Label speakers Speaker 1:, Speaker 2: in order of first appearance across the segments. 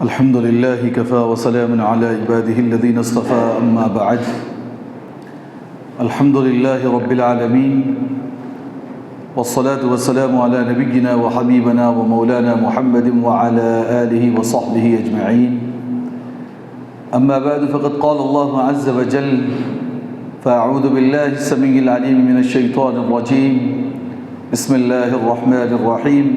Speaker 1: الحمد لله كفى وسلام على عباده الذين اصطفى أما بعد. الحمد لله رب العالمين والصلاة والسلام على نبينا وحبيبنا ومولانا محمد وعلى آله وصحبه أجمعين. أما بعد فقد قال الله عز وجل: فأعوذ بالله السميع العليم من الشيطان الرجيم. بسم الله الرحمن الرحيم.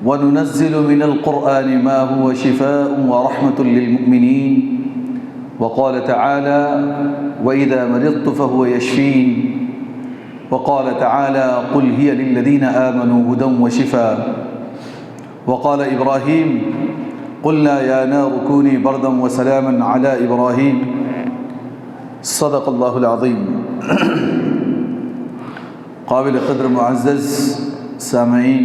Speaker 1: وننزل من القرآن ما هو شفاء ورحمة للمؤمنين. وقال تعالى: وإذا مرضت فهو يشفين. وقال تعالى: قل هي للذين آمنوا هدى وشفاء. وقال إبراهيم: قلنا يا نار كوني بردا وسلاما على إبراهيم. صدق الله العظيم. قابل قدر معزز سامعین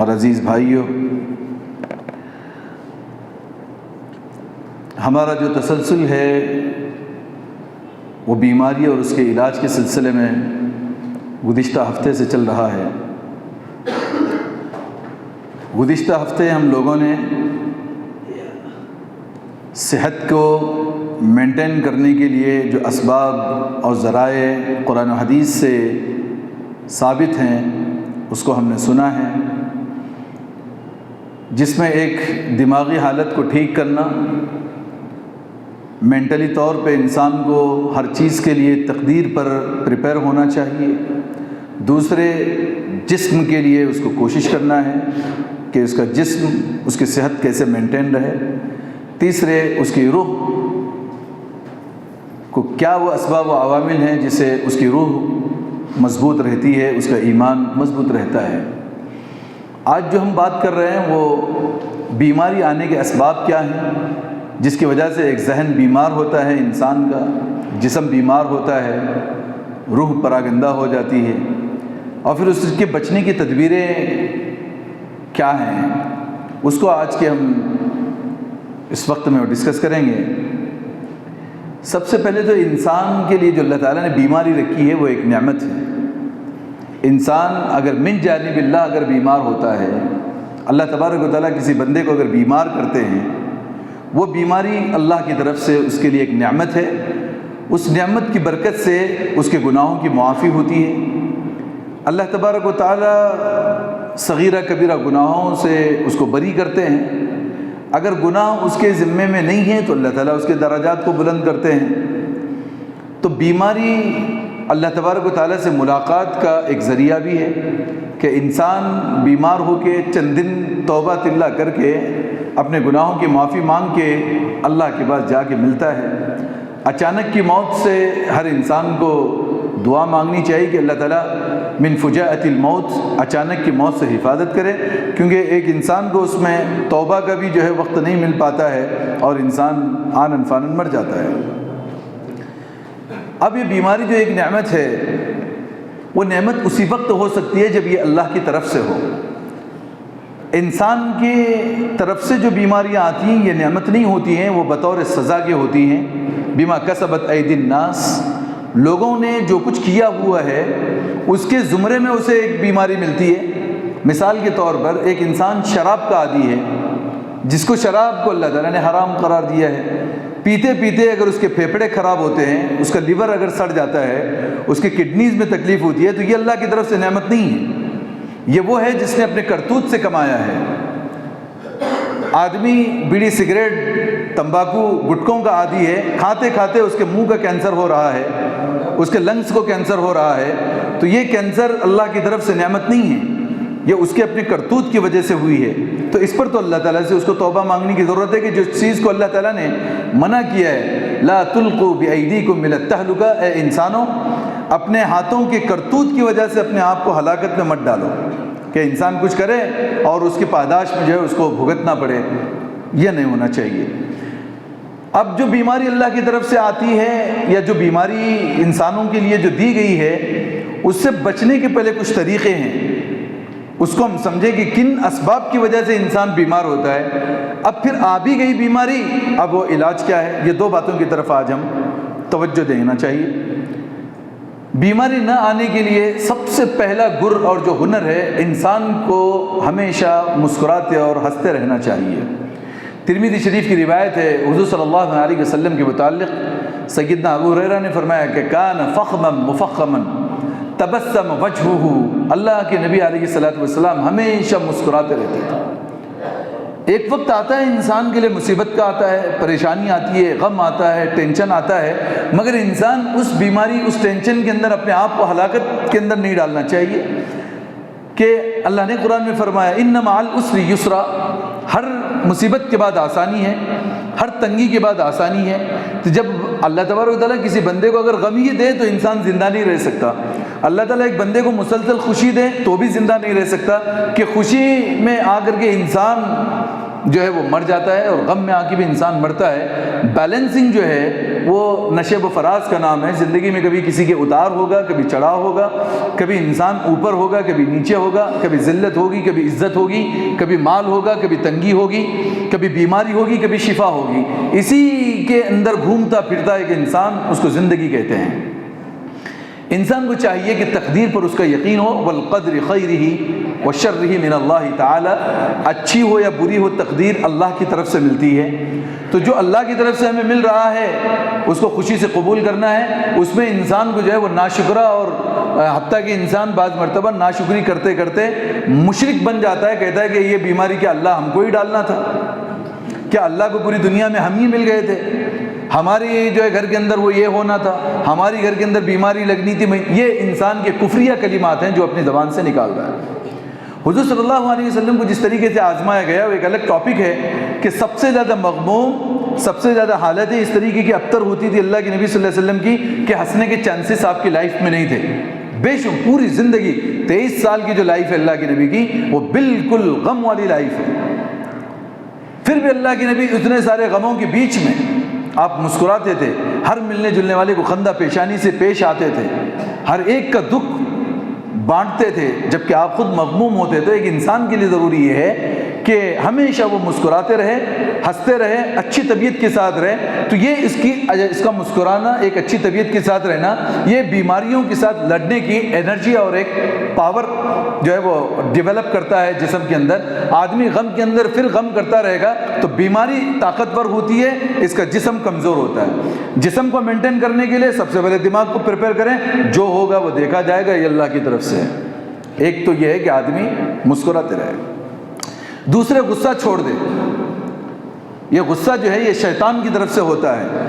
Speaker 1: اور عزیز بھائیوں، ہمارا جو تسلسل ہے وہ بیماری اور اس کے علاج کے سلسلے میں گزشتہ ہفتے سے چل رہا ہے. گزشتہ ہفتے ہم لوگوں نے صحت کو مینٹین کرنے کے لیے جو اسباب اور ذرائع قرآن و حدیث سے ثابت ہیں اس کو ہم نے سنا ہے، جس میں ایک دماغی حالت کو ٹھیک کرنا، مینٹلی طور پہ انسان کو ہر چیز کے لیے تقدیر پر پریپیئر ہونا چاہیے. دوسرے، جسم کے لیے اس کو کوشش کرنا ہے کہ اس کا جسم، اس کی صحت کیسے مینٹین رہے. تیسرے، اس کی روح کو کیا وہ اسباب و عوامل ہیں جس سے اس کی روح مضبوط رہتی ہے، اس کا ایمان مضبوط رہتا ہے. آج جو ہم بات کر رہے ہیں وہ بیماری آنے کے اسباب کیا ہیں، جس کی وجہ سے ایک ذہن بیمار ہوتا ہے انسان کا، جسم بیمار ہوتا ہے، روح پراگندہ ہو جاتی ہے، اور پھر اس کے بچنے کی تدبیریں کیا ہیں، اس کو آج کے ہم اس وقت میں ڈسکس کریں گے. سب سے پہلے تو انسان کے لیے جو اللہ تعالیٰ نے بیماری رکھی ہے وہ ایک نعمت ہے. انسان اگر من جانب اللہ اگر بیمار ہوتا ہے، اللہ تبارک و تعالیٰ کسی بندے کو اگر بیمار کرتے ہیں، وہ بیماری اللہ کی طرف سے اس کے لیے ایک نعمت ہے. اس نعمت کی برکت سے اس کے گناہوں کی معافی ہوتی ہے. اللہ تبارک و تعالیٰ صغیرہ کبیرہ گناہوں سے اس کو بری کرتے ہیں. اگر گناہ اس کے ذمے میں نہیں ہیں تو اللہ تعالیٰ اس کے درجات کو بلند کرتے ہیں. تو بیماری اللہ تبارک و تعالیٰ سے ملاقات کا ایک ذریعہ بھی ہے کہ انسان بیمار ہو کے چند دن توبہ تلہ کر کے اپنے گناہوں کی معافی مانگ کے اللہ کے پاس جا کے ملتا ہے. اچانک کی موت سے ہر انسان کو دعا مانگنی چاہیے کہ اللہ تعالیٰ من فجاءۃ الموت، اچانک کی موت سے حفاظت کرے، کیونکہ ایک انسان کو اس میں توبہ کا بھی جو ہے وقت نہیں مل پاتا ہے اور انسان آنن فانن مر جاتا ہے. اب یہ بیماری جو ایک نعمت ہے، وہ نعمت اسی وقت ہو سکتی ہے جب یہ اللہ کی طرف سے ہو. انسان کی طرف سے جو بیماریاں آتی ہیں یہ نعمت نہیں ہوتی ہیں، وہ بطور سزا کے ہوتی ہیں. بما کسبت ایدی الناس، لوگوں نے جو کچھ کیا ہوا ہے اس کے زمرے میں اسے ایک بیماری ملتی ہے. مثال کے طور پر ایک انسان شراب کا عادی ہے، جس کو شراب کو اللہ تعالیٰ نے حرام قرار دیا ہے. پیتے پیتے اگر اس کے پھیپھڑے خراب ہوتے ہیں، اس کا لیور اگر سڑ جاتا ہے، اس کے کڈنیز میں تکلیف ہوتی ہے، تو یہ اللہ کی طرف سے نعمت نہیں ہے. یہ وہ ہے جس نے اپنے کرتوت سے کمایا ہے. آدمی بیڑی سگریٹ تمباکو گٹکوں کا عادی ہے، کھاتے کھاتے اس کے منہ کا کینسر ہو رہا ہے، اس کے لنگس کو کینسر ہو رہا ہے. تو یہ کینسر اللہ کی طرف سے نعمت نہیں ہے، یہ اس کے اپنے کرتوت کی وجہ سے ہوئی ہے. تو اس پر تو اللہ تعالیٰ سے اس کو توبہ مانگنے کی ضرورت ہے کہ جس چیز کو اللہ تعالیٰ نے منع کیا ہے، لا تلقوا بأیدیکم من التہلکہ، اے انسانوں اپنے ہاتھوں کے کرتوت کی وجہ سے اپنے آپ کو ہلاکت میں مت ڈالو، کہ انسان کچھ کرے اور اس کی پاداش میں جو ہے اس کو بھگتنا پڑے. یہ نہیں ہونا چاہیے. اب جو بیماری اللہ کی طرف سے آتی ہے یا جو بیماری انسانوں کے لیے جو دی گئی ہے، اس سے بچنے کے پہلے کچھ طریقے ہیں، اس کو ہم سمجھیں کہ کن اسباب کی وجہ سے انسان بیمار ہوتا ہے. اب پھر آ بھی گئی بیماری، اب وہ علاج کیا ہے، یہ دو باتوں کی طرف آج ہم توجہ دینا چاہیے. بیماری نہ آنے کے لیے سب سے پہلا گر اور جو ہنر ہے، انسان کو ہمیشہ مسکراتے اور ہنستے رہنا چاہیے. ترمذی شریف کی روایت ہے، حضور صلی اللہ علیہ وسلم کے متعلق سیدنا ابو ہریرہ نے فرمایا کہ کان فخما مفخما تبسم وجہہ، اللہ کے نبی علیہ الصلوۃ والسلام ہمیشہ مسکراتے رہتے تھے۔ ایک وقت آتا ہے انسان کے لیے مصیبت کا آتا ہے، پریشانی آتی ہے، غم آتا ہے، ٹینشن آتا ہے، مگر انسان اس بیماری، اس ٹینشن کے اندر اپنے آپ کو ہلاکت کے اندر نہیں ڈالنا چاہیے، کہ اللہ نے قرآن میں فرمایا ان مع العسر یسرا، ہر مصیبت کے بعد آسانی ہے، ہر تنگی کے بعد آسانی ہے۔ تو جب اللہ تبارک و تعالیٰ کسی بندے کو اگر غم ہی دے تو انسان زندہ نہیں رہ سکتا، اللہ تعالیٰ ایک بندے کو مسلسل خوشی دے تو بھی زندہ نہیں رہ سکتا، کہ خوشی میں آ کر کے انسان جو ہے وہ مر جاتا ہے اور غم میں آ کے بھی انسان مرتا ہے۔ بیلنسنگ جو ہے وہ نشیب و فراز کا نام ہے، زندگی میں کبھی کسی کے اتار ہوگا، کبھی چڑھاؤ ہوگا، کبھی انسان اوپر ہوگا، کبھی نیچے ہوگا، کبھی ذلت ہوگی، کبھی عزت ہوگی، کبھی مال ہوگا، کبھی تنگی ہوگی، کبھی بیماری ہوگی، کبھی شفا ہوگی۔ اسی کے اندر گھومتا پھرتا ایک انسان، اس کو زندگی کہتے ہیں۔ انسان کو چاہیے کہ تقدیر پر اس کا یقین ہو، والقدر خیرہ وشرہ من اللہ تعالی، اچھی ہو یا بری ہو تقدیر اللہ کی طرف سے ملتی ہے، تو جو اللہ کی طرف سے ہمیں مل رہا ہے اس کو خوشی سے قبول کرنا ہے۔ اس میں انسان کو جو ہے وہ ناشکرہ، اور حتیٰ کہ انسان بعض مرتبہ ناشکری کرتے کرتے مشرک بن جاتا ہے، کہتا ہے کہ یہ بیماری کیا اللہ ہم کو ہی ڈالنا تھا، کیا اللہ کو پوری دنیا میں ہم ہی مل گئے تھے، ہماری جو ہے گھر کے اندر وہ یہ ہونا تھا، ہماری گھر کے اندر بیماری لگنی تھی۔ یہ انسان کے کفریہ کلمات ہیں جو اپنی زبان سے نکال رہا ہے۔ حضور صلی اللہ علیہ وسلم کو جس طریقے سے آزمایا گیا وہ ایک الگ ٹاپک ہے، کہ سب سے زیادہ مغموم، سب سے زیادہ حالتیں اس طریقے کی ابتر ہوتی تھی اللہ کے نبی صلی اللہ علیہ وسلم کی، کہ ہنسنے کے چانسز آپ کی لائف میں نہیں تھے۔ بے شک پوری زندگی 23 سال کی جو لائف ہے اللہ کے نبی کی، وہ بالکل غم والی لائف ہے، پھر بھی اللہ کے نبی اتنے سارے غموں کے بیچ میں آپ مسکراتے تھے، ہر ملنے جلنے والے کو خندہ پیشانی سے پیش آتے تھے، ہر ایک کا دکھ بانٹتے تھے، جبکہ آپ خود مغموم ہوتے تھے۔ ایک انسان کے لیے ضروری یہ ہے کہ ہمیشہ وہ مسکراتے رہے، ہنستے رہے، اچھی طبیعت کے ساتھ رہے۔ تو یہ اس کا مسکرانا، ایک اچھی طبیعت کے ساتھ رہنا، یہ بیماریوں کے ساتھ لڑنے کی انرجی اور ایک پاور جو ہے وہ ڈیولپ کرتا ہے جسم کے اندر۔ آدمی غم کے اندر پھر غم کرتا رہے گا تو بیماری طاقتور ہوتی ہے، اس کا جسم کمزور ہوتا ہے۔ جسم کو مینٹین کرنے کے لیے سب سے پہلے دماغ کو پریپیئر کریں، جو ہوگا وہ دیکھا جائے گا، یہ اللہ کی طرف سے ہے۔ ایک تو یہ ہے کہ آدمی مسکراتے رہے، دوسرے غصہ چھوڑ دے۔ یہ غصہ جو ہے یہ شیطان کی طرف سے ہوتا ہے،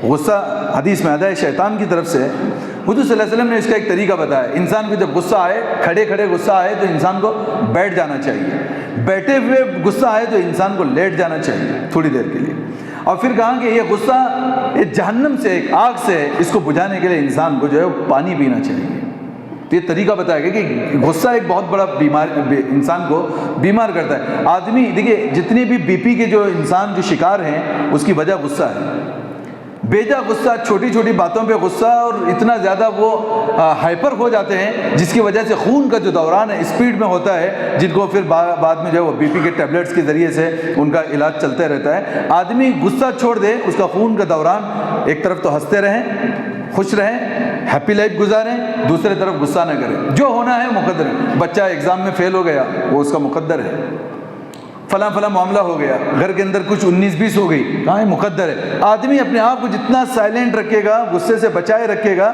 Speaker 1: غصہ حدیث میں آتا ہے شیطان کی طرف سے۔ حضور صلی اللہ علیہ وسلم نے اس کا ایک طریقہ بتایا، انسان کو جب غصہ آئے، کھڑے کھڑے غصہ آئے تو انسان کو بیٹھ جانا چاہیے، بیٹھے ہوئے غصہ آئے تو انسان کو لیٹ جانا چاہیے تھوڑی دیر کے لیے۔ اور پھر کہا کہ یہ غصہ ایک جہنم سے، ایک آگ سے ہے، اس کو بجھانے کے لیے انسان کو جو ہے پانی پینا چاہیے۔ تو یہ طریقہ بتایا گیا کہ غصہ ایک بہت بڑا انسان کو بیمار کرتا ہے۔ آدمی دیکھیے جتنے بھی بی پی کے جو انسان جو شکار ہیں، اس کی وجہ غصہ ہے، بیجا غصہ، چھوٹی چھوٹی باتوں پہ غصہ، اور اتنا زیادہ وہ ہائپر ہو جاتے ہیں جس کی وجہ سے خون کا جو دوران ہے اسپیڈ میں ہوتا ہے، جن کو پھر بعد میں جو ہے وہ بی پی کے ٹیبلٹس کے ذریعے سے ان کا علاج چلتا رہتا ہے۔ آدمی غصہ چھوڑ دے، اس کا خون کا دوران، ایک طرف تو ہنستے رہیں، خوش رہیں، ہیپی لائف گزاریں، دوسرے طرف غصہ نہ کریں۔ جو ہونا ہے مقدر ہے، بچہ ایگزام میں فیل ہو گیا، وہ اس کا مقدر ہے، فلاں فلاں معاملہ ہو گیا، گھر کے اندر کچھ 19-20 ہو گئی، کہاں ہے مقدر ہے۔ آدمی اپنے آپ کو جتنا سائلنٹ رکھے گا، غصے سے بچائے رکھے گا،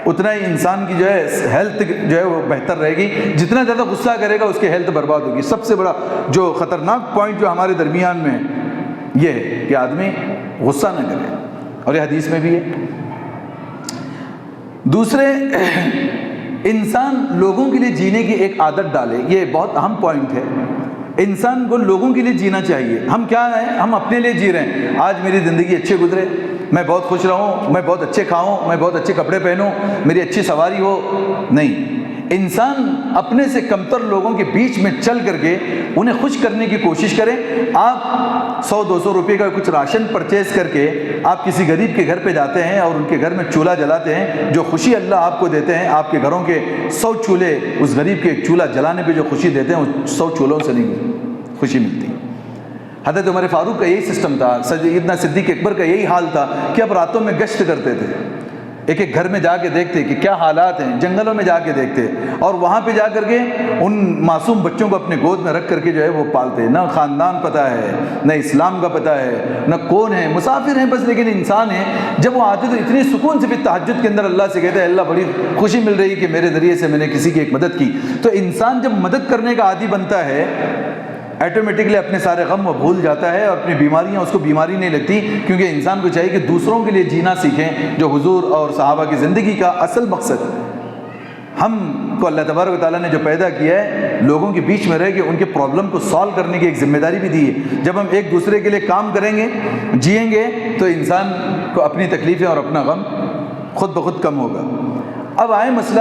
Speaker 1: اتنا ہی انسان کی جو ہے ہیلتھ جو ہے وہ بہتر رہے گی۔ جتنا زیادہ غصہ کرے گا اس کی ہیلتھ برباد ہوگی۔ سب سے بڑا جو خطرناک پوائنٹ جو ہمارے درمیان میں یہ ہے کہ آدمی غصہ نہ کرے، اور یہ حدیث میں بھی ہے۔ دوسرے، انسان لوگوں کے لیے جینے کی ایک عادت ڈالے، یہ بہت اہم پوائنٹ ہے۔ انسان کو لوگوں کے لیے جینا چاہیے۔ ہم کیا ہیں؟ ہم اپنے لیے جی رہے ہیں، آج میری زندگی اچھے گزرے، میں بہت خوش رہوں، میں بہت اچھے کھاؤں، میں بہت اچھے کپڑے پہنوں، میری اچھی سواری ہو۔ نہیں، انسان اپنے سے کمتر لوگوں کے بیچ میں چل کر کے انہیں خوش کرنے کی کوشش کریں۔ آپ 100-200 روپے کا کچھ راشن پرچیز کر کے آپ کسی غریب کے گھر پہ جاتے ہیں اور ان کے گھر میں چولہا جلاتے ہیں، جو خوشی اللہ آپ کو دیتے ہیں، آپ کے گھروں کے 100 چولہے اس غریب کے چولہا جلانے پہ جو خوشی دیتے ہیں، وہ 100 چولہوں سے نہیں خوشی ملتی۔ حضرت عمر فاروق کا یہی سسٹم تھا، سیدنا صدیق اکبر کا یہی حال تھا کہ اب راتوں میں گشت کرتے تھے، ایک ایک گھر میں جا کے دیکھتے کہ کیا حالات ہیں، جنگلوں میں جا کے دیکھتے، اور وہاں پہ جا کر کے ان معصوم بچوں کو اپنے گود میں رکھ کر کے جو ہے وہ پالتے. نہ خاندان پتہ ہے، نہ اسلام کا پتہ ہے، نہ کون ہے، مسافر ہیں بس لیکن انسان ہیں. جب وہ آتے تو اتنی سکون سے پھر تہجد کے اندر اللہ سے کہتے ہیں اللہ بڑی خوشی مل رہی کہ میرے ذریعے سے میں نے کسی کی ایک مدد کی. تو انسان جب مدد کرنے کا عادی بنتا ہے ایٹومیٹکلی اپنے سارے غم وہ بھول جاتا ہے، اور اپنی بیماریاں اس کو بیماری نہیں لگتی، کیونکہ انسان کو چاہیے کہ دوسروں کے لیے جینا سیکھیں، جو حضور اور صحابہ کی زندگی کا اصل مقصد. ہم کو اللہ تبارک و تعالیٰ نے جو پیدا کیا ہے لوگوں کے بیچ میں رہ کے ان کے پرابلم کو سالو کرنے کی ایک ذمہ داری بھی دی ہے. جب ہم ایک دوسرے کے لیے کام کریں گے، جئیں گے، تو انسان کو اپنی تکلیفیں اور اپنا غم خود بخود کم ہوگا. اب آئے مسئلہ،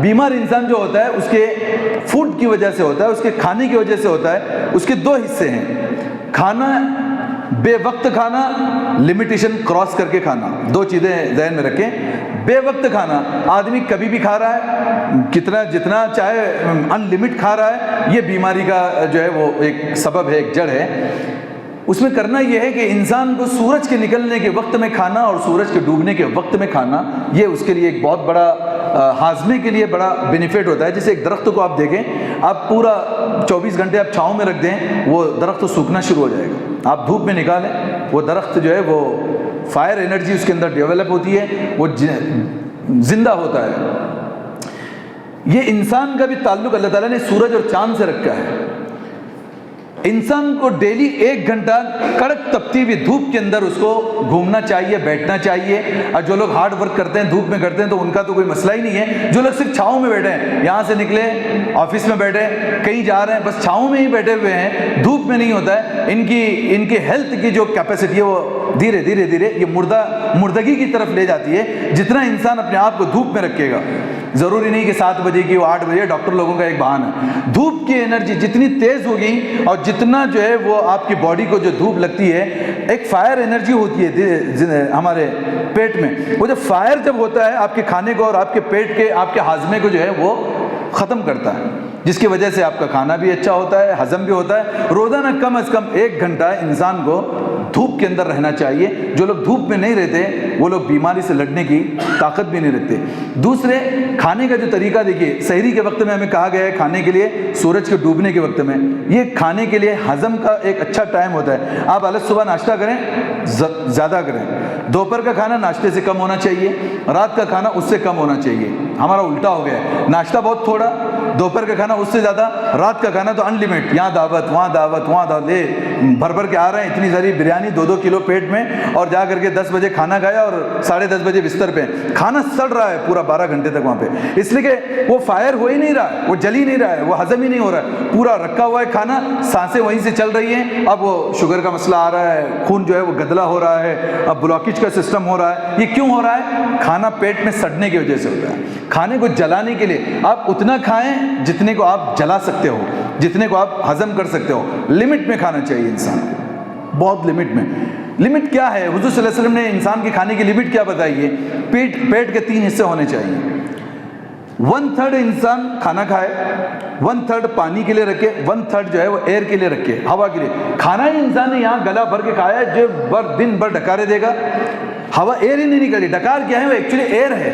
Speaker 1: بیمار انسان جو ہوتا ہے اس کے فوڈ کی وجہ سے ہوتا ہے، اس کے کھانے کی وجہ سے ہوتا ہے. اس کے دو حصے ہیں، کھانا بے وقت کھانا، لمیٹیشن کراس کر کے کھانا. دو چیزیں ذہن میں رکھیں. بے وقت کھانا، آدمی کبھی بھی کھا رہا ہے، جتنا چاہے ان لمٹ کھا رہا ہے، یہ بیماری کا جو ہے وہ ایک سبب ہے، ایک جڑ ہے. اس میں کرنا یہ ہے کہ انسان کو سورج کے نکلنے کے وقت میں کھانا اور سورج کے ڈوبنے کے وقت میں کھانا، یہ اس کے لیے ایک بہت بڑا ہاضمے کے لیے بڑا بینیفٹ ہوتا ہے. جیسے ایک درخت کو آپ دیکھیں، آپ پورا 24 گھنٹے آپ چھاؤں میں رکھ دیں، وہ درخت سوکھنا شروع ہو جائے گا. آپ دھوپ میں نکالیں، وہ درخت جو ہے وہ فائر انرجی اس کے اندر ڈیولپ ہوتی ہے، وہ زندہ ہوتا ہے. یہ انسان کا بھی تعلق اللہ تعالیٰ نے سورج اور چاند سے رکھا ہے. انسان کو ڈیلی 1 گھنٹہ کڑک تپتی ہوئی دھوپ کے اندر اس کو گھومنا چاہیے، بیٹھنا چاہیے. اور جو لوگ ہارڈ ورک کرتے ہیں، دھوپ میں کرتے ہیں، تو ان کا تو کوئی مسئلہ ہی نہیں ہے. جو لوگ صرف چھاؤں میں بیٹھے ہیں، یہاں سے نکلے آفس میں بیٹھے، کہیں جا رہے ہیں، بس چھاؤں میں ہی بیٹھے ہوئے ہیں، دھوپ میں نہیں ہوتا ہے، ان کی ہیلتھ کی جو کیپیسٹی ہے وہ دھیرے دھیرے یہ مردگی کی طرف لے جاتی ہے. جتنا انسان اپنے آپ کو دھوپ میں رکھے گا، ضروری نہیں کہ 7 بجے کی وہ 8 بجے، ڈاکٹر لوگوں کا ایک بہانہ ہے. دھوپ کی انرجی جتنی تیز ہوگی اور جتنا جو ہے وہ آپ کی باڈی کو جو دھوپ لگتی ہے، ایک فائر انرجی ہوتی ہے ہمارے پیٹ میں. وہ جب فائر جب ہوتا ہے آپ کے کھانے کو اور آپ کے پیٹ کے آپ کے ہاضمے کو جو ہے وہ ختم کرتا ہے، جس کی وجہ سے آپ کا کھانا بھی اچھا ہوتا ہے، ہضم بھی ہوتا ہے. روزانہ کم از کم 1 گھنٹہ انسان کو دھوپ کے اندر رہنا چاہیے. جو لوگ دھوپ میں نہیں رہتے وہ لوگ بیماری سے لڑنے کی طاقت بھی نہیں رکھتے. دوسرے، کھانے کا جو طریقہ دیکھیے، سحری کے وقت میں ہمیں کہا گیا ہے کھانے کے لیے سورج کے ڈوبنے کے وقت میں. یہ کھانے کے لیے ہضم کا ایک اچھا ٹائم ہوتا ہے. آپ الگ صبح ناشتہ کریں، زیادہ کریں. دوپہر کا کھانا ناشتے سے کم ہونا چاہیے، رات کا کھانا اس سے کم ہونا چاہیے. ہمارا الٹا ہو گیا ہے، ناشتہ بہت تھوڑا، دوپہر کا کھانا اس سے زیادہ، رات کا کھانا تو ان لمٹ، یہاں دعوت وہاں دعوت وہاں دعوت، بھر کے آ رہے ہیں اتنی ساری بریانی 2-2 کلو پیٹ میں، اور جا کر کے 10 بجے کھانا کھایا اور 10:30 بجے بستر پہ کھانا سڑ رہا ہے پورا 12 گھنٹے تک وہاں پہ. اس لیے کہ وہ فائر ہو ہی نہیں رہا ہے، وہ جل ہی نہیں رہا ہے، وہ ہضم ہی نہیں ہو رہا ہے، پورا رکھا ہوا ہے کھانا، سانسیں وہیں سے چل رہی ہیں. اب وہ شوگر کا مسئلہ آ رہا ہے، خون جو ہے وہ گدلا ہو رہا ہے، اب بلاکیج کا سسٹم ہو رہا ہے. یہ کیوں ہو رہا ہے؟ کھانا پیٹ میں سڑنے کی وجہ سے ہوتا ہے. کھانے کو جلانے کے لیے آپ اتنا کھائیں جتنے کو آپ جلا سکتے ہو، جتنے کو آپ ہضم کر سکتے ہو. لمٹ میں کھانا چاہیے انسان کو، بہت لمٹ میں. لمٹ کیا ہے؟ حضور صلی اللہ علیہ وسلم نے انسان کے کھانے کی لمٹ کیا بتائی ہے؟ پیٹ کے 3 حصے ہونے چاہیے. 1/3 انسان کھانا کھائے، 1/3 پانی کے لیے رکھے، 1/3 جو ہے وہ ایئر کے لیے رکھے، ہوا کے لیے. کھانا ہی انسان نے یہاں گلا بھر کے کھایا ہے، جو دن بھر ڈکارے دے گا. ہوا ایئر ہی نہیں نکلی. ڈکار کیا ہے؟ وہ ایکچولی ایئر ہے.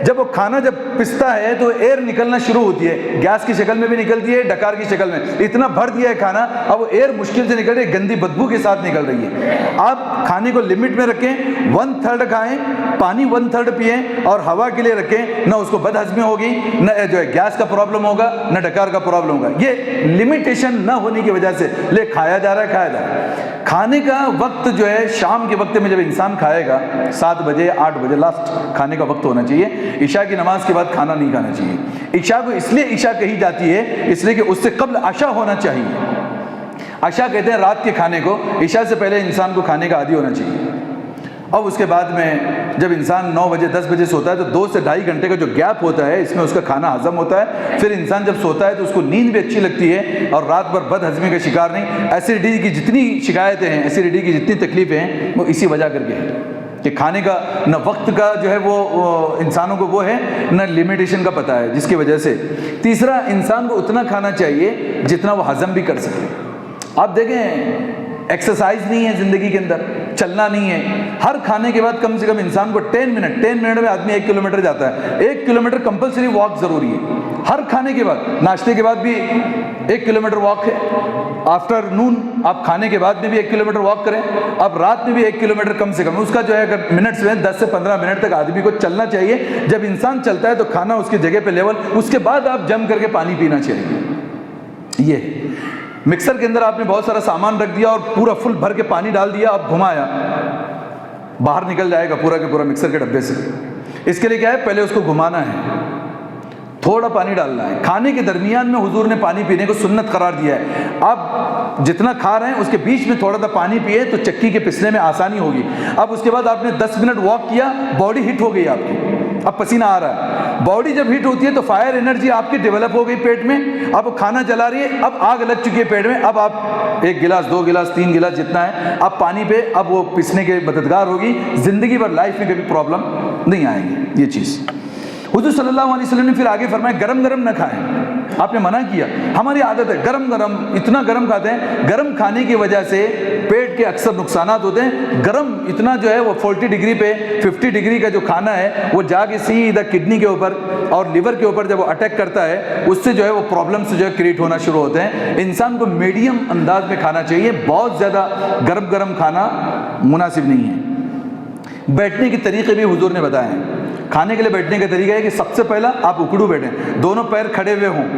Speaker 1: جب وہ کھانا جب پستا ہے تو ایئر نکلنا شروع ہوتی ہے، گیس کی شکل میں بھی نکلتی ہے، ڈکار کی شکل میں. اتنا بھر دیا ہے کھانا، اب وہ ایئر مشکل سے نکل رہی ہے، گندی بدبو کے ساتھ نکل رہی ہے. آپ کھانے کو لمٹ میں رکھیں، 1/3 کھائیں، پانی 1/3 پئیں، اور ہوا کے لیے رکھیں. نہ اس کو بد ہضمی ہوگی، نہ جو ہے گیس کا پرابلم ہوگا، نہ ڈکار کا پرابلم ہوگا. یہ لمیٹیشن نہ ہونے کی وجہ سے کھایا جا رہا ہے. کھانے کا وقت جو ہے شام کے وقت میں جب انسان کھائے گا، 7 بجے 8 بجے لاسٹ کھانے کا وقت ہونا چاہیے. عشاء کی نماز کے بعد کھانا نہیں کھانا چاہیے. عشاء کو اس لیے عشاء کہی جاتی ہے اس لیے کہ اس سے قبل عشاء ہونا چاہیے. عشاء کہتے ہیں رات کے کھانے کو، عشاء سے پہلے انسان کو کھانے کا عادی ہونا چاہیے. اور اس کے بعد میں جب انسان 9 بجے 10 بجے سوتا ہے تو 2 سے 2.5 گھنٹے کا جو گیپ ہوتا ہے، اس میں اس کا کھانا ہضم ہوتا ہے. پھر انسان جب سوتا ہے تو اس کو نیند بھی اچھی لگتی ہے اور رات بھر بد ہضمی کا شکار نہیں. ایسیڈیٹی کی جتنی شکایتیں ہیں، ایسیڈیٹی کی جتنی تکلیفیں ہیں، وہ اسی وجہ کر کے ہیں کہ کھانے کا نہ وقت کا جو ہے وہ انسانوں کو وہ ہے، نہ لمیٹیشن کا پتہ ہے، جس کی وجہ سے. تیسرا، انسان کو اتنا کھانا چاہیے جتنا وہ ہضم بھی کر سکے. آپ دیکھیں ایکسرسائز نہیں ہے زندگی کے اندر، چلنا نہیں ہے، ہر کھانے کے بعد کم سے کم انسان کو 10 منٹ میں آدمی 1 کلومیٹر جاتا ہے. 1 کلومیٹر کمپلسری واک ضروری ہے ہر کھانے کے بعد. ناشتے کے بعد بھی 1 کلومیٹر واک ہے, آفٹر نون آپ کھانے کے بعد میں بھی 1 کلومیٹر واک کریں, اب رات میں بھی 1 کلومیٹر کم سے کم. اس کا جو ہے اگر منٹس میں 10 سے 15 منٹ تک آدمی کو چلنا چاہیے. جب انسان چلتا ہے تو کھانا اس کی جگہ پہ لیول, اس کے بعد آپ جم کر کے پانی پینا چاہیے. یہ مکسر کے اندر آپ نے بہت سارا سامان رکھ دیا اور پورا فل بھر کے پانی ڈال دیا, آپ گھمایا, باہر نکل جائے گا پورا کے پورا مکسر کے ڈبے سے. اس کے لیے کیا ہے, پہلے اس کو گھمانا ہے, تھوڑا پانی ڈالنا ہے. کھانے کے درمیان میں حضور نے پانی پینے کو سنت قرار دیا ہے. آپ جتنا کھا رہے ہیں اس کے بیچ میں تھوڑا سا پانی پیے تو چکی کے پسنے میں آسانی ہوگی. اب اس کے بعد آپ نے 10 منٹ واک کیا, باڈی ہٹ ہو گئی آپ کی, اب پسینہ آ رہا ہے. باڈی جب ہیٹ ہوتی ہے تو فائر انرجی آپ کی ڈیولپ ہو گئی پیٹ میں, اب کھانا جلا رہی ہے, اب آگ لگ چکی ہے پیٹ میں. اب آپ 1 گلاس 2 گلاس 3 گلاس جتنا ہے آپ پانی پہ, اب وہ پسنے کے مددگار ہوگی. زندگی بھر لائف میں کبھی پرابلم نہیں آئے گی یہ چیز. حضور صلی اللہ علیہ وسلم نے پھر آگے فرمایا گرم گرم نہ کھائیں. آپ نے منع کیا. ہماری عادت ہے گرم گرم, اتنا گرم کھاتے ہیں. گرم کھانے کی وجہ سے پیٹ کے اکثر نقصانات ہوتے ہیں. گرم اتنا جو ہے وہ 40 ڈگری پہ 50 ڈگری کا جو کھانا ہے وہ جا کے سیدھا کڈنی کے اوپر اور لیور کے اوپر جب وہ اٹیک کرتا ہے, اس سے جو ہے وہ پرابلمس جو ہے کریٹ ہونا شروع ہوتے ہیں. انسان کو میڈیم انداز میں کھانا چاہیے, بہت زیادہ گرم گرم کھانا مناسب نہیں ہے. بیٹھنے کے طریقے بھی حضور نے بتائے ہیں. کھانے کے لیے بیٹھنے کا طریقہ ہے کہ سب سے پہلا آپ اکڑو بیٹھیں, دونوں پیر کھڑے ہوئے ہوں,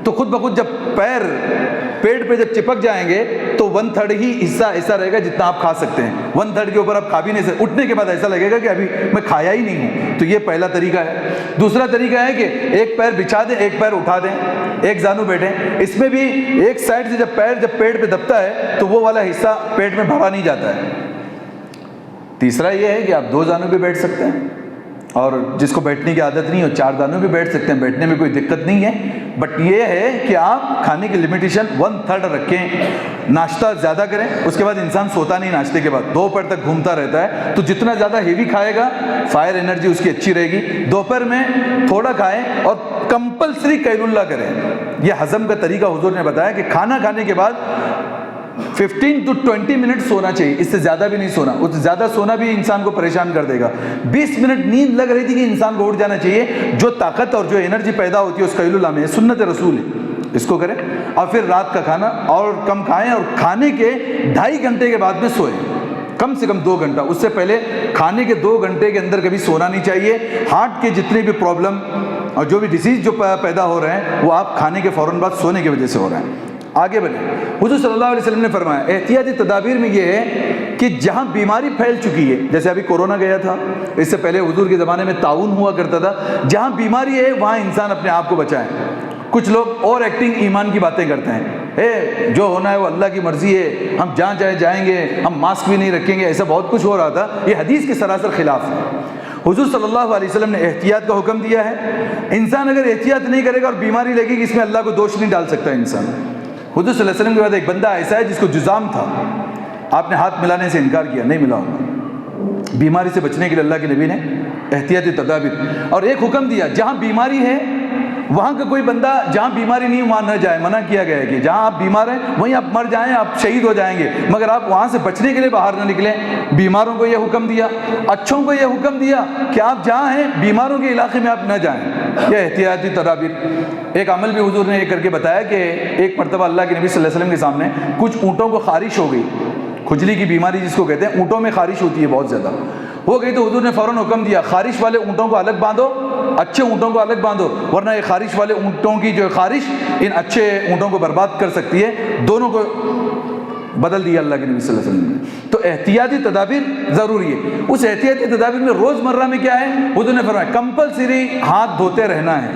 Speaker 1: تو خود بخود جب پیر پیٹ پہ جب چپک جائیں گے تو 1/3 ہی حصہ ایسا رہے گا جتنا آپ کھا سکتے ہیں. 1/3 کے اوپر آپ کھا بھی نہیں سکتے. اٹھنے کے بعد ایسا لگے گا کہ ابھی میں کھایا ہی نہیں ہوں. تو یہ پہلا طریقہ ہے. دوسرا طریقہ ہے کہ ایک پیر بچھا دیں, ایک پیر اٹھا دیں, ایک زانو بیٹھیں. اس میں بھی ایک سائڈ سے جب پیٹ پہ دبتا ہے تو وہ والا حصہ پیٹ میں بھرا نہیں جاتا ہے. تیسرا یہ ہے کہ آپ 2 زانو بھی بیٹھ سکتے ہیں, اور جس کو بیٹھنے کی عادت نہیں ہو 4 زانو بھی بیٹھ سکتے ہیں, بیٹھنے میں کوئی دقت نہیں ہے. بٹ یہ ہے کہ آپ کھانے کی لمیٹیشن 1/3 رکھیں. ناشتہ زیادہ کریں, اس کے بعد انسان سوتا نہیں ناشتے کے بعد, دوپہر تک گھومتا رہتا ہے. تو جتنا زیادہ ہیوی کھائے گا فائر انرجی اس کی اچھی رہے گی. دوپہر میں تھوڑا کھائیں اور کمپلسری قیلولہ کریں. یہ ہضم کا طریقہ حضور نے بتایا کہ کھانا کھانے کے بعد 15 to 20 منٹ سونا چاہیے, اس سے زیادہ بھی نہیں سونا. اس سے زیادہ سونا بھی انسان کو پریشان کر دے گا. 20 منٹ نیند لگ رہی تھی کہ انسان کو اٹھ جانا چاہیے. جو طاقت اور جو انرجی پیدا ہوتی ہے اس قیلولہ میں, سنت رسول ہے, اس کو کریں. اور پھر رات کا کھانا اور کم کھائیں, اور کھانے کے 2.5 گھنٹے کے بعد میں سوئیں, کم سے کم 2 گھنٹہ. اس سے پہلے کھانے کے 2 گھنٹے کے اندر کبھی سونا نہیں چاہیے. ہارٹ کے جتنے بھی پرابلم اور جو بھی ڈیزیز جو پیدا ہو رہے ہیں وہ آپ کھانے کے فوراً بعد سونے کی وجہ سے ہو رہے ہیں. آگے بڑھیں. حضور صلی اللہ علیہ وسلم نے فرمایا احتیاطی تدابیر میں یہ ہے کہ جہاں بیماری پھیل چکی ہے, جیسے ابھی کورونا گیا تھا, اس سے پہلے حضور کے زمانے میں طاعون ہوا کرتا تھا, جہاں بیماری ہے وہاں انسان اپنے آپ کو بچائے. کچھ لوگ اور ایکٹنگ ایمان کی باتیں کرتے ہیں, جو ہونا ہے وہ اللہ کی مرضی ہے, ہم جہاں چاہے جائیں گے, ہم ماسک بھی نہیں رکھیں گے. ایسا بہت کچھ ہو رہا تھا. یہ حدیث کے سراسر خلاف ہے. حضور صلی اللہ علیہ وسلم نے احتیاط کا حکم دیا ہے. انسان اگر احتیاط نہیں کرے گا اور بیماری لگے گی, اس میں اللہ کو دوش نہیں ڈال سکتا انسان. حضور صلی اللہ علیہ وسلم کے بعد ایک بندہ ایسا ہے جس کو جذام تھا, آپ نے ہاتھ ملانے سے انکار کیا, نہیں ملاؤں گا. بیماری سے بچنے کے لیے اللہ کے نبی نے احتیاطی تدابیر اور ایک حکم دیا, جہاں بیماری ہے وہاں کا کوئی بندہ, جہاں بیماری نہیں وہاں نہ جائے. منع کیا گیا ہے کہ جہاں آپ بیمار ہیں وہیں آپ مر جائیں, آپ شہید ہو جائیں گے, مگر آپ وہاں سے بچنے کے لیے باہر نہ نکلیں. بیماروں کو یہ حکم دیا, اچھوں کو یہ حکم دیا کہ آپ جہاں ہیں بیماروں کے علاقے میں آپ نہ جائیں. یہ احتیاطی تدابیر. ایک عمل بھی حضور نے یہ کر کے بتایا کہ ایک مرتبہ اللہ کے نبی صلی اللہ علیہ وسلم کے سامنے کچھ اونٹوں کو خارش ہو گئی, کھجلی کی بیماری جس کو کہتے ہیں, اونٹوں میں خارش ہوتی ہے بہت زیادہ, ہو گئی. تو حضور نے فوراً حکم دیا خارش والے اونٹوں کو الگ باندھو, اچھے اونٹوں کو الگ باندھو, ورنہ یہ خارش والے اونٹوں کی جو خارش ان اچھے اونٹوں کو برباد کر سکتی ہے. دونوں کو بدل دیا اللہ کے نبی صلی اللہ علیہ وسلم نے. تو احتیاطی تدابیر ضروری ہے. اس احتیاطی تدابیر میں روزمرہ میں کیا ہے, حضور نے فرمایا کمپلسری ہاتھ دھوتے رہنا ہے,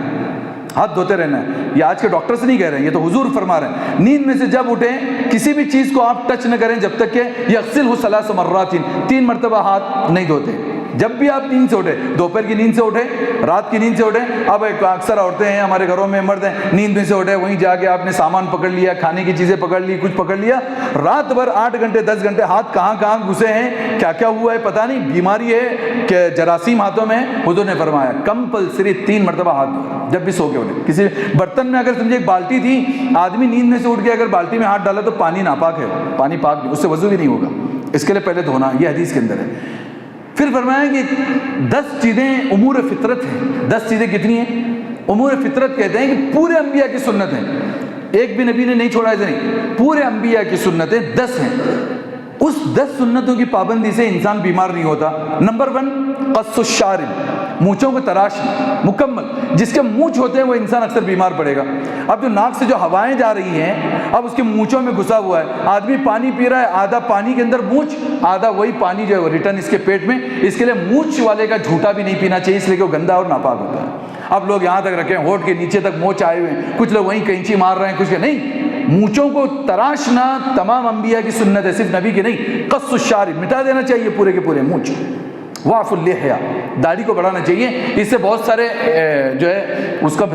Speaker 1: ہاتھ دھوتے رہنا ہے. یہ آج کے ڈاکٹرز نہیں کہہ رہے ہیں, یہ تو حضور فرما رہے ہیں. نیند میں سے جب اٹھیں کسی بھی چیز کو آپ ٹچ نہ کریں جب تک کہ یغسلہ 3 مرات, 3 مرتبہ ہاتھ نہیں دھوتے. جب بھی آپ نیند سے اٹھے، دوپہر کی نیند سے اٹھے، رات کی نیند سے اٹھے، اب اکثر عورتیں ہیں ہمارے گھروں میں، مرد ہیں، نیند میں سے اٹھے، وہیں جا کے آپ نے سامان پکڑ لیا، کھانے کی چیزیں پکڑ لی، کچھ پکڑ لیا، رات بھر 8 گھنٹے 10 گھنٹے ہاتھ کہاں کہاں گھسے ہیں، کیا کیا ہوا ہے پتہ نہیں، بیماری ہے کہ جراثیم ہاتھوں میں. حضور نے فرمایا کمپلسری 3 مرتبہ ہاتھ دھو جب بھی سو کے اٹھے. کسی برتن میں اگر سمجھے ایک بالٹی تھی، آدمی نیند میں سے اٹھ کے اگر بالٹی میں ہاتھ ڈالا تو پانی ناپاک ہے، پانی پاک نہیں، اس سے وضو بھی نہیں ہوگا، اس کے لیے پہلے دھونا، یہ حدیث کے اندر ہے. پھر فرمایا کہ 10 چیزیں امور فطرت ہیں. 10 چیزیں کتنی ہیں؟ امور فطرت کہتے ہیں کہ پورے انبیاء کی سنت ہیں، ایک بھی نبی نے نہیں چھوڑا ایسے نہیں، پورے انبیاء کی سنتیں 10 ہیں. اس 10 سنتوں کی پابندی سے انسان بیمار نہیں ہوتا. نمبر 1 قص الشارب، مونچھوں کو تراشنا مکمل. جس کے مونچھ ہوتے ہیں وہ انسان اکثر بیمار پڑے گا. اب جو ناک سے جو ہوائیں جا رہی ہیں، اب اس کے مونچھوں میں گھسا ہوا ہے. آدمی پانی پی رہا ہے، آدھا پانی کے اندر مونچھ، آدھا وہی پانی جو ہے وہ ریٹرن اس کے پیٹ میں. اس کے لیے مونچھ والے کا جھوٹا بھی نہیں پینا چاہیے، اس لیے کہ وہ گندا اور ناپاک ہوتا ہے. اب لوگ یہاں تک رکھیں، ہونٹ کے نیچے تک مونچھ آئے ہوئے ہیں، کچھ لوگ وہیں کینچی مار رہے ہیں، کچھ کہ نہیں. مونچھوں کو تراشنا تمام انبیاء کی سنت ہے، صرف نبی کی نہیں. قص الشارب، مٹا دینا چاہیے پورے کے پورے مونچھ. واف اللحیہ، داڑھی کو بڑھانا چاہیے. اس سے بہت سارے جو ہے اس کا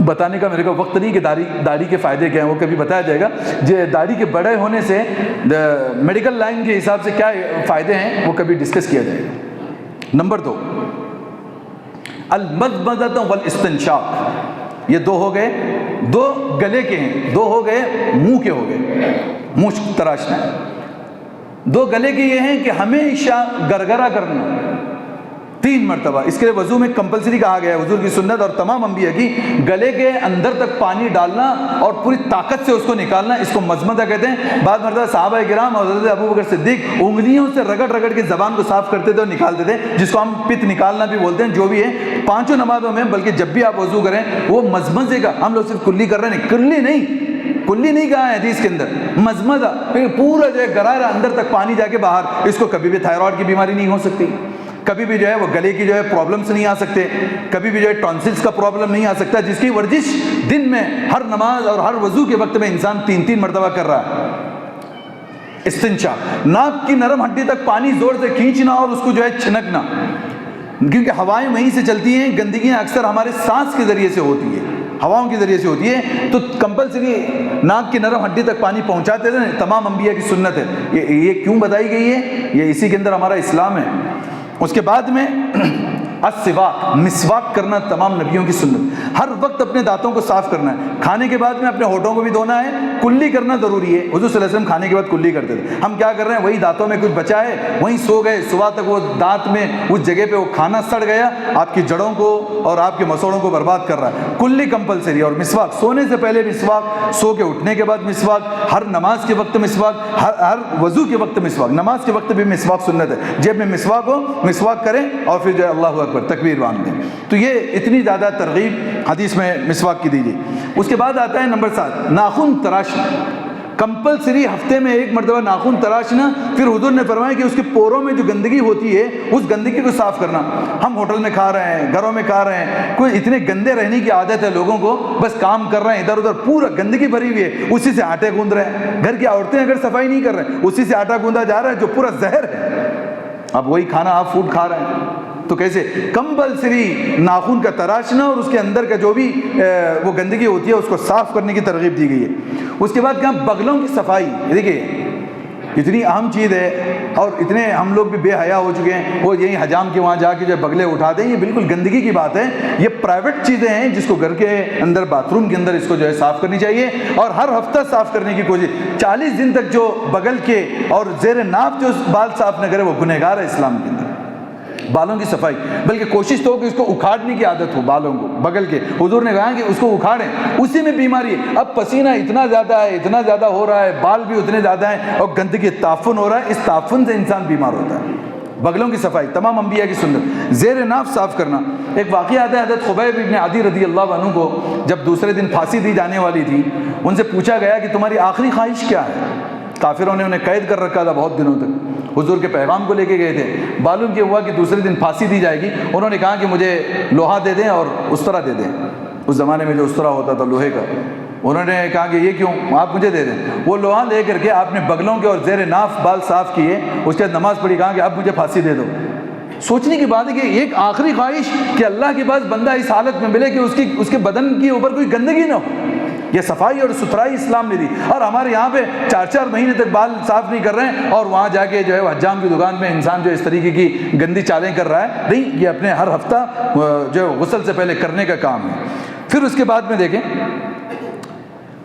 Speaker 1: بتانے کا میرے کو وقت نہیں کہ داڑھی کے فائدے کیا ہیں، وہ کبھی بتایا جائے گا. داڑھی کے بڑے ہونے سے میڈیکل لائن کے حساب سے کیا فائدے ہیں وہ کبھی ڈسکس کیا جائے گا. نمبر 2 المضمضۃ والاستنشاق. یہ 2 ہو گئے، 2 گلے کے ہیں، 2 ہو گئے منہ کے ہو گئے، مونچھ تراشنا ہے. 2 گلے کے یہ ہیں کہ ہمیشہ گرگرا کرنا 3 مرتبہ. اس کے لیے وضو میں کمپلسری کہا گیا ہے، حضور کی سنت اور تمام انبیاء کی. گلے کے اندر تک پانی ڈالنا اور پوری طاقت سے اس کو نکالنا، اس کو مضمضہ کہتے ہیں. بعض مرتبہ صحابہ کرام اور حضرت ابوبکر صدیق انگلیوں سے رگڑ رگڑ کے زبان کو صاف کرتے تھے اور نکالتے تھے، جس کو ہم پت نکالنا بھی بولتے ہیں. جو بھی ہے 5 نمازوں میں، بلکہ جب بھی آپ وضو کریں وہ مضمضے کا، ہم لوگ صرف کلی کر رہے ہیں، کلی نہیں کہا ہے حدیث کے اندر، مضمضہ پورا جو ہے گرارا اندر تک پانی جا کے باہر. اس کو کبھی بھی تھائرائڈ کی بیماری نہیں ہو سکتی، کبھی بھی جو ہے وہ گلے کی جو ہے پرابلمس نہیں آ سکتے، کبھی بھی جو ہے ٹونسلز کا پرابلم نہیں آ سکتا. جس کی ورزش دن میں ہر نماز اور ہر وضو کے وقت میں انسان 3 مرتبہ کر رہا ہے. استنشاق، ناک کی نرم ہڈی تک پانی زور سے کھینچنا اور اس کو جو ہے چھنکنا، کیونکہ ہوائیں وہیں سے چلتی ہیں. گندگیاں اکثر ہمارے سانس کے ذریعے سے ہوتی ہے، ہواؤں کے ذریعے سے ہوتی ہے، تو کمپلسری ناک کی نرم ہڈی تک پانی پہنچاتے تھے. تمام انبیاء کی سنت ہے. یہ کیوں بتائی گئی ہے؟ یہ اسی کے اندر ہمارا اسلام ہے. اس کے بعد میں السواک، مسواک کرنا تمام نبیوں کی سنت. ہر وقت اپنے دانتوں کو صاف کرنا ہے. کھانے کے بعد میں اپنے ہونٹوں کو بھی دھونا ہے. کلی کرنا ضروری ہے. حضور صلی اللہ علیہ وسلم کھانے کے بعد کلی کرتے تھے. ہم کیا کر رہے ہیں؟ وہی دانتوں میں کچھ بچا ہے، وہیں سو گئے، صبح تک وہ دانت میں اس جگہ پہ وہ کھانا سڑ گیا، آپ کی جڑوں کو اور آپ کے مسوڑوں کو برباد کر رہا ہے. کلی کمپلسری. اور مسواک، سونے سے پہلے مسواک، سو کے اٹھنے کے بعد مسواک، ہر نماز کے وقت مسواک، ہر وضو کے وقت مسواک. نماز کے وقت بھی مسواک سنت ہے. جیب میں مسواک ہو، مسواک کریں اور پھر جو ہے اللہ اکبر تکبیر باندھ دیں. تو یہ اتنی زیادہ ترغیب حدیث میں مسواک کی دیجیے. اس کے بعد آتا ہے نمبر 7 ناخن تراشنا. کمپلسری ہفتے میں 1 مرتبہ ناخن تراشنا. پھر حضور نے فرمایا کہ اس کے پوروں میں جو گندگی ہوتی ہے اس گندگی کو صاف کرنا. ہم ہوٹل میں کھا رہے ہیں، گھروں میں کھا رہے ہیں، کوئی اتنے گندے رہنے کی عادت ہے لوگوں کو، بس کام کر رہے ہیں ادھر ادھر، پورا گندگی بھری ہوئی ہے، اسی سے آٹے گوندھ رہے ہیں. گھر کی عورتیں اگر صفائی نہیں کر رہے ہیں، اسی سے آٹا گوندا جا رہا ہے جو پورا زہر ہے. اب وہی کھانا آپ فوڈ کھا رہے ہیں، تو کیسے؟ کمپلسری ناخن کا تراشنا اور اس کے اندر کا جو بھی وہ گندگی ہوتی ہے اس کو صاف کرنے کی ترغیب دی گئی ہے. اس کے بعد کہاں؟ بغلوں کی صفائی. دیکھیے اتنی اہم چیز ہے اور اتنے ہم لوگ بھی بے حیا ہو چکے ہیں، وہ یہی حجام کے وہاں جا کے جو بغلے اٹھاتے ہیں. یہ بالکل گندگی کی بات ہے. یہ پرائیویٹ چیزیں ہیں جس کو گھر کے اندر باتھ روم کے اندر اس کو جو ہے صاف کرنی چاہیے اور ہر ہفتہ صاف کرنے کی کوشش. 40 دن تک جو بغل کے اور زیر ناف جو بال صاف نہ کرے وہ گنہگار ہے اسلام کے اندر. بالوں کی صفائی، بلکہ کوشش تو ہو کہ اس کو اکھاڑنے کی عادت ہو بالوں کو بغل کے. حضور نے کہا کہ اس کو اکھاڑیں، اسی میں بیماری ہے. اب پسینہ اتنا زیادہ ہے، اتنا زیادہ ہو رہا ہے، بال بھی اتنے زیادہ ہیں اور گندگی تعفن ہو رہا ہے. اس تعفن سے انسان بیمار ہوتا ہے. بغلوں کی صفائی تمام انبیاء کی سنت. زیر ناف صاف کرنا. ایک واقعہ آتا ہے حضرت خبیب ابن عدی رضی اللہ عنہ کو جب دوسرے دن پھانسی دی جانے والی تھی، ان سے پوچھا گیا کہ تمہاری آخری خواہش کیا ہے؟ کافروں نے انہیں قید کر رکھا تھا بہت دنوں تک. حضور کے پیغام کو لے کے گئے تھے. معلوم یہ ہوا کہ دوسرے دن پھانسی دی جائے گی. انہوں نے کہا کہ مجھے لوہا دے دیں اور استرا دے دیں. اس زمانے میں جو استرا ہوتا تھا لوہے کا. انہوں نے کہا کہ یہ کیوں؟ آپ مجھے دے دیں. وہ لوہا لے کر کے آپ نے بغلوں کے اور زیر ناف بال صاف کیے. اس کے بعد نماز پڑھی، کہا کہ اب مجھے پھانسی دے دو. سوچنے کی بات ہے کہ ایک آخری خواہش کہ اللہ کے پاس بندہ اس حالت میں ملے کہ اس کے بدن کے اوپر کوئی گندگی نہ ہو. یہ صفائی اور ستھرائی اسلام نے دی. اور ہمارے یہاں پہ 4 مہینے تک بال صاف نہیں کر رہے ہیں, اور وہاں جا کے جو ہے حجام کی دکان میں انسان جو اس طریقے کی گندی چالیں کر رہا ہے. نہیں, یہ اپنے ہر ہفتہ جو غسل سے پہلے کرنے کا کام ہے. پھر اس کے بعد میں دیکھیں,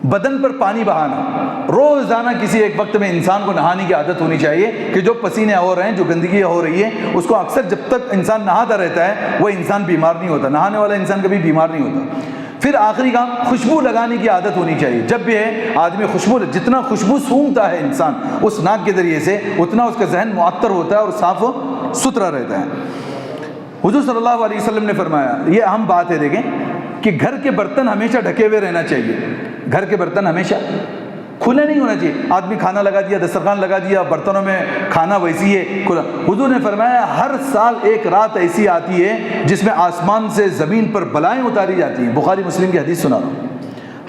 Speaker 1: بدن پر پانی بہانا. روزانہ کسی ایک وقت میں انسان کو نہانے کی عادت ہونی چاہیے کہ جو پسینے ہو رہے ہیں, جو گندگی ہو رہی ہے, اس کو اکثر جب تک انسان نہاتا رہتا ہے وہ انسان بیمار نہیں ہوتا. نہانے والا انسان کبھی بیمار نہیں ہوتا. پھر آخری کام, خوشبو لگانے کی عادت ہونی چاہیے. جب بھی ہے آدمی خوشبو, جتنا خوشبو سونگتا ہے انسان اس ناک کے ذریعے سے, اتنا اس کا ذہن معطر ہوتا ہے اور صاف و ستھرا رہتا ہے. حضور صلی اللہ علیہ وسلم نے فرمایا, یہ اہم بات ہے دیکھیں, کہ گھر کے برتن ہمیشہ ڈھکے ہوئے رہنا چاہیے. گھر کے برتن ہمیشہ کھلے نہیں ہونا چاہیے. آدمی کھانا لگا دیا, دسترخوان لگا دیا, برتنوں میں کھانا ویسی ہے کھلا. حضور نے فرمایا ہر سال ایک رات ایسی آتی ہے جس میں آسمان سے زمین پر بلائیں اتاری جاتی ہیں. بخاری مسلم کی حدیث سنا رہا ہوں.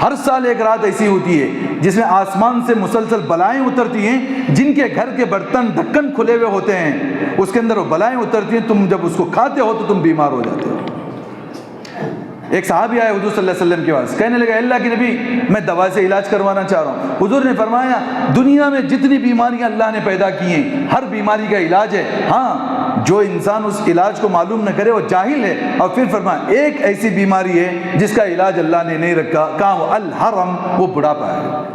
Speaker 1: ہر سال ایک رات ایسی ہوتی ہے جس میں آسمان سے مسلسل بلائیں اترتی ہیں. جن کے گھر کے برتن ڈھکن کھلے ہوئے ہوتے ہیں اس کے اندر وہ بلائیں اترتی ہیں. تم جب اس کو کھاتے ہو تو تم بیمار ہو جاتے ہو. ایک صحابی آئے حضور صلی اللہ علیہ وسلم کے پاس, کہنے لگا اللہ کے نبی میں دوا سے علاج کروانا چاہ رہا ہوں. حضور نے فرمایا دنیا میں جتنی بیماریاں اللہ نے پیدا کی ہیں ہر بیماری کا علاج ہے. ہاں, جو انسان اس علاج کو معلوم نہ کرے وہ جاہل ہے. اور پھر فرمایا ایک ایسی بیماری ہے جس کا علاج اللہ نے نہیں رکھا, کہاں وہ الحرم, وہ بڑھاپا ہے.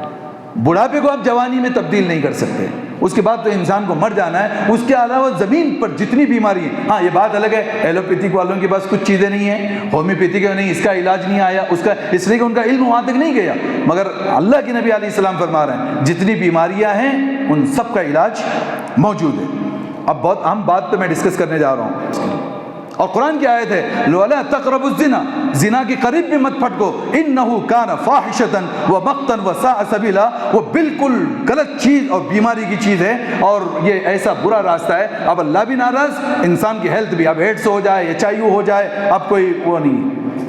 Speaker 1: بڑھاپے کو آپ جوانی میں تبدیل نہیں کر سکتے, اس کے بعد تو انسان کو مر جانا ہے. اس کے علاوہ زمین پر جتنی بیماری ہیں, ہاں یہ بات الگ ہے ایلوپیتھک والوں کے پاس کچھ چیزیں نہیں ہیں, ہومیوپیتھک نہیں, اس کا علاج نہیں آیا, اس لیے کہ ان کا علم وہاں تک نہیں گیا. مگر اللہ کے نبی علیہ السلام فرما رہے ہیں جتنی بیماریاں ہیں ان سب کا علاج موجود ہے. اب بہت اہم بات پہ میں ڈسکس کرنے جا رہا ہوں, اور قرآن کی آیت ہے وَلَا تَقْرَبُوا الزِّنَا, زنا کے قریب بھی مت پھٹکو, إِنَّهُ كَانَ فَاحِشَةً وَمَقْتًا وَسَاءَ سَبِيلًا, وہ بالکل غلط چیز اور بیماری کی چیز ہے اور یہ ایسا برا راستہ ہے. اب اللہ بھی ناراض, انسان کی ہیلتھ بھی, اب ایڈس ہو جائے, HIV ہو جائے, اب کوئی وہ نہیں.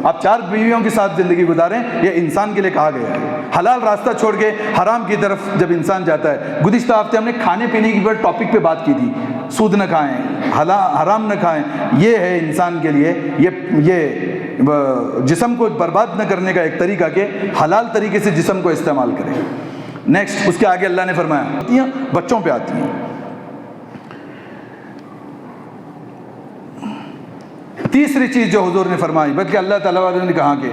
Speaker 1: آپ 4 بیویوں کے ساتھ زندگی گزاریں, یہ انسان کے لیے کہا گیا ہے. حلال راستہ چھوڑ کے حرام کی طرف جب انسان جاتا ہے. گزشتہ ہفتے ہم نے کھانے پینے کی ٹاپک پہ بات کی تھی, سود نہ کھائیں, حرام نہ کھائیں. یہ ہے انسان کے لیے یہ جسم کو برباد نہ کرنے کا ایک طریقہ کہ حلال طریقے سے جسم کو استعمال کریں. نیکسٹ اس کے آگے اللہ نے فرمایا بچوں پہ آتی ہیں. تیسری چیز جو حضور نے فرمائی, بلکہ اللہ تعالیٰ نے کہا کہ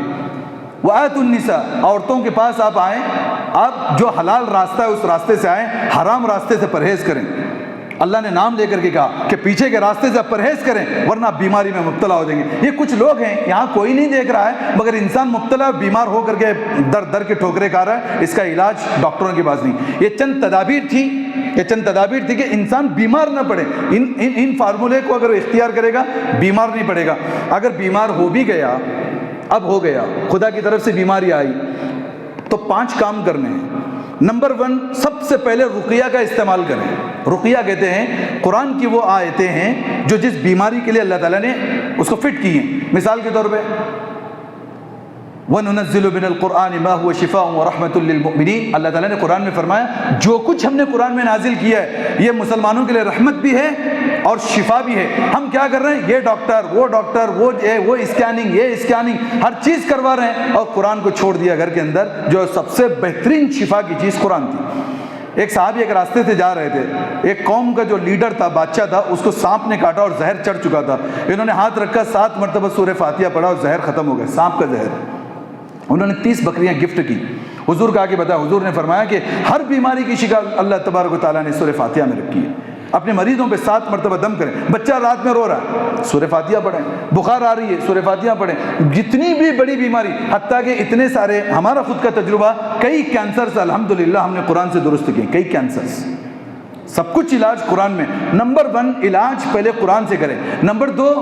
Speaker 1: وَآتُوا النِّسَاءَ, عورتوں کے پاس آپ آئیں, آپ جو حلال راستہ ہے اس راستے سے آئیں, حرام راستے سے پرہیز کریں. اللہ نے نام لے کر کے کہا کہ پیچھے کے راستے سے آپ پرہیز کریں ورنہ آپ بیماری میں مبتلا ہو جائیں گے. یہ کچھ لوگ ہیں یہاں کوئی نہیں دیکھ رہا ہے مگر انسان مبتلا بیمار ہو کر کے در کے ٹھوکرے کھا رہا ہے. اس کا علاج ڈاکٹروں کے پاس نہیں. یہ چند تدابیر تھی کہ انسان بیمار نہ پڑے. ان فارمولے کو اگر اختیار کرے گا بیمار نہیں پڑے گا. اگر بیمار ہو بھی گیا, اب ہو گیا, خدا کی طرف سے بیماری آئی, تو 5 کام کرنے ہیں. نمبر 1, سب سے پہلے رقیہ کا استعمال کریں. رقیہ کہتے ہیں قرآن کی وہ آیتیں ہیں جو جس بیماری کے لیے اللہ تعالیٰ نے اس کو فٹ کی ہیں. مثال کے طور پہ وَنُنَزِّلُ مِنَ الْقُرْآنِ مَا هُوَ شِفَاءٌ وَرَحْمَةٌ لِّلْمُؤْمِنِينَ, اللہ تعالیٰ نے قرآن میں فرمایا جو کچھ ہم نے قرآن میں نازل کیا ہے یہ مسلمانوں کے لیے رحمت بھی ہے اور شفا بھی ہے. ہم کیا کر رہے ہیں, یہ ڈاکٹر وہ اسکیننگ, یہ اسکیننگ, ہر چیز کروا رہے ہیں اور قرآن کو چھوڑ دیا گھر کے اندر جو سب سے بہترین شفا کی چیز قرآن تھی. ایک صحابی ایک راستے سے جا رہے تھے, ایک قوم کا جو لیڈر تھا, بادشاہ تھا, اس کو سانپ نے کاٹا اور زہر چڑھ چکا تھا. انہوں نے ہاتھ رکھا, 7 مرتبہ سورہ فاتحہ پڑھا اور زہر ختم ہو گیا, سانپ کا زہر. انہوں نے 30 بکریاں گفٹ کی. حضور کا آگے بتایا, حضور نے فرمایا کہ ہر بیماری کی شفا اللہ تبارک و تعالیٰ نے سورہ فاتحہ میں رکھی ہے. اپنے مریضوں پہ 7 مرتبہ دم کریں. بچہ رات میں رو رہا ہے, سورہ فاتحہ پڑھیں. بخار آ رہی ہے, سورہ فاتحہ پڑھیں. جتنی بھی بڑی بیماری, حتیٰ کہ اتنے سارے, ہمارا خود کا تجربہ, کئی کینسرز الحمدللہ ہم نے قرآن سے درست کیے, کئی کینسرز, سب کچھ علاج قرآن میں. نمبر 1 علاج پہلے قرآن سے کریں. نمبر 2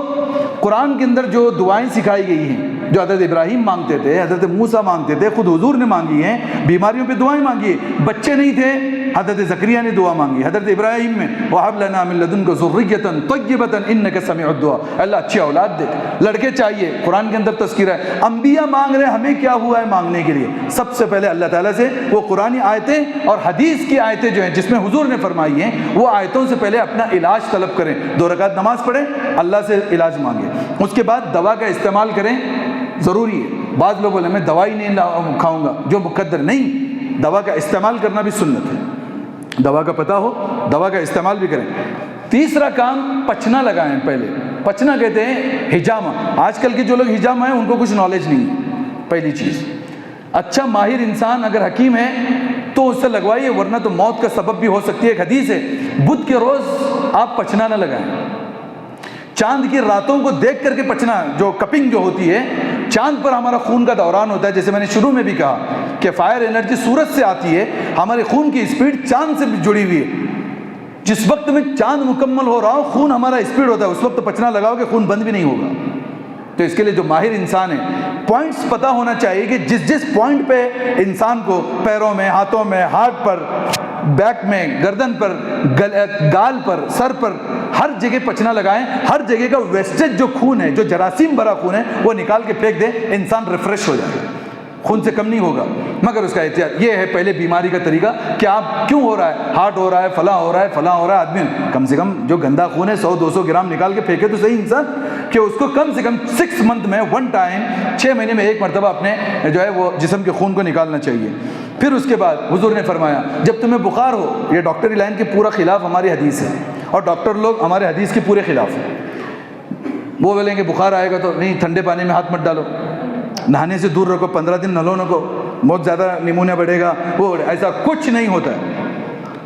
Speaker 1: قرآن کے اندر جو دعائیں سکھائی گئی ہیں جو حضرت ابراہیم مانگتے تھے، حضرت موسیٰ مانگتے تھے، خود حضور نے مانگی ہیں، بیماریوں پہ دعائیں مانگی ہیں۔ بچے نہیں تھے، حضرت زکریا نے دعا مانگی، حضرت ابراہیم میں وَهَبْ لَنَا مِن لَّدُنكَ ذُرِّيَّةً طَيِّبَةً إِنَّكَ سَمِيعُ الدُّعَاء، اللہ اچھی اولاد دے، لڑکے چاہیے، قرآن کے اندر تذکرہ ہے۔ انبیاء مانگ رہے ہیں، ہمیں کیا ہوا ہے مانگنے کے لیے؟ سب سے پہلے اللہ تعالیٰ سے وہ قرآنی آیتیں اور حدیث کی آیتیں جو ہیں جس میں حضور نے فرمائی ہیں، وہ آیتوں سے پہلے اپنا علاج طلب کریں، 2 رکعت نماز پڑھیں، اللہ سے علاج مانگیں، اس کے بعد دوا کا استعمال کریں، ضروری ہے۔ بعض لوگ بولے میں دوائی نہیں کھاؤں گا، جو مقدر نہیں، دوا کا استعمال کرنا بھی سنت ہے، دوا کا پتہ ہو دوا کا استعمال بھی کریں۔ تیسرا کام پچنا لگائیں، پہلے پچنا کہتے ہیں حجامہ۔ آج کل کے جو لوگ حجامہ ہیں ان کو کچھ نالج نہیں ہے، پہلی چیز۔ اچھا ماہر انسان اگر حکیم ہے تو اس سے لگوائیے، ورنہ تو موت کا سبب بھی ہو سکتی ہے۔ ایک حدیث ہے، بدھ کے روز آپ پچنا نہ لگائیں، چاند کی راتوں کو دیکھ کر کے پچنا، جو کپنگ جو ہوتی ہے، چاند پر ہمارا خون کا دوران ہوتا ہے، جیسے میں نے شروع میں بھی کہا کہ فائر انرجی سورج سے آتی ہے، ہمارے خون کی اسپیڈ چاند سے بھی جڑی ہوئی ہے۔ جس وقت میں چاند مکمل ہو رہا ہو، خون ہمارا اسپیڈ ہوتا ہے، اس وقت پچنا لگاؤ کہ خون بند بھی نہیں ہوگا۔ تو اس کے لیے جو ماہر انسان ہے، پوائنٹس پتہ ہونا چاہیے کہ جس پوائنٹ پہ انسان کو پیروں میں، ہاتھوں میں، ہاتھ پر، بیک میں، گردن پر، گال پر، سر پر، ہر جگہ پچنا لگائیں۔ ہر جگہ کا ویسٹیج جو خون ہے، جو جراثیم بھرا خون ہے، وہ نکال کے پھینک دیں، انسان ریفریش ہو جائے گا، خون سے کم نہیں ہوگا۔ مگر اس کا احتیاط یہ ہے، پہلے بیماری کا طریقہ کہ آپ کیوں ہو رہا ہے، ہارٹ ہو رہا ہے، فلاں ہو رہا ہے، فلاں ہو رہا ہے، آدمی کم سے کم جو گندا خون ہے 100-200 گرام نکال کے پھینکے تو صحیح انسان، کہ اس کو کم سے کم 6 منتھ میں 1 ٹائم، 6 مہینے میں 1 مرتبہ اپنے جو ہے وہ جسم کے خون کو نکالنا چاہیے۔ پھر اس کے بعد حضور نے فرمایا جب تمہیں بخار ہو، یہ ڈاکٹری لائن کے پورا خلاف ہماری حدیث ہے، اور ڈاکٹر لوگ ہمارے حدیث کے پورے خلاف ہیں۔ وہ بولیں گے بخار آئے گا تو نہیں، ٹھنڈے پانی میں ہاتھ مت ڈالو، نہانے سے دور رکھو، 15 دن نہلو نہ کو، بہت زیادہ نمونیا بڑھے گا، وہ ایسا کچھ نہیں ہوتا ہے۔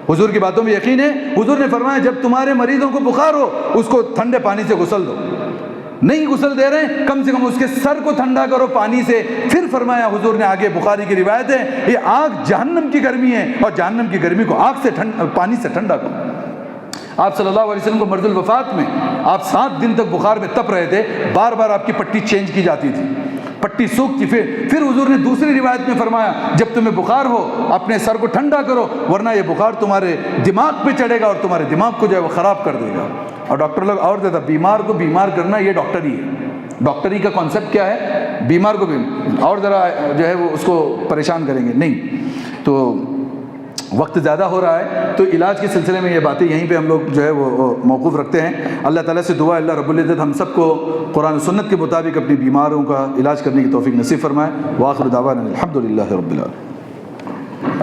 Speaker 1: حضور کی باتوں میں یقین ہے۔ حضور نے فرمایا جب تمہارے مریضوں کو بخار ہو، اس کو ٹھنڈے پانی سے غسل دو، نہیں غسل دے رہے ہیں کم سے کم اس کے سر کو ٹھنڈا کرو پانی سے۔ پھر فرمایا حضور نے آگے، بخاری کی روایت ہے، یہ آگ جہنم کی گرمی ہے، اور جہنم کی گرمی کو آگ سے پانی سے ٹھنڈا کرو۔ آپ صلی اللہ علیہ وسلم کو مرض الوفات میں آپ 7 دن تک بخار میں تپ رہے تھے، بار بار آپ کی پٹی چینج کی جاتی تھی، پٹی سوکھتی۔ پھر حضور نے دوسری روایت میں فرمایا جب تمہیں بخار ہو اپنے سر کو ٹھنڈا کرو، ورنہ یہ بخار تمہارے دماغ پہ چڑھے گا اور تمہارے دماغ کو جو ہے وہ خراب کر دے گا۔ اور ڈاکٹر لوگ اور زیادہ بیمار کو بیمار کرنا، یہ ڈاکٹری ہے۔ ڈاکٹری کا کانسیپٹ کیا ہے؟ بیمار کو اور ذرا جو ہے وہ اس کو پریشان کریں گے، نہیں۔ تو وقت زیادہ ہو رہا ہے، تو علاج کے سلسلے میں یہ باتیں یہیں پہ ہم لوگ جو ہے وہ موقوف رکھتے ہیں۔ اللہ تعالیٰ سے دعا اللہ رب العزت ہم سب کو قرآن و سنت کے مطابق اپنی بیماروں کا علاج کرنے کی توفیق نصیب فرمائے۔ وآخر دعوانا الحمد للہ رب العالمین۔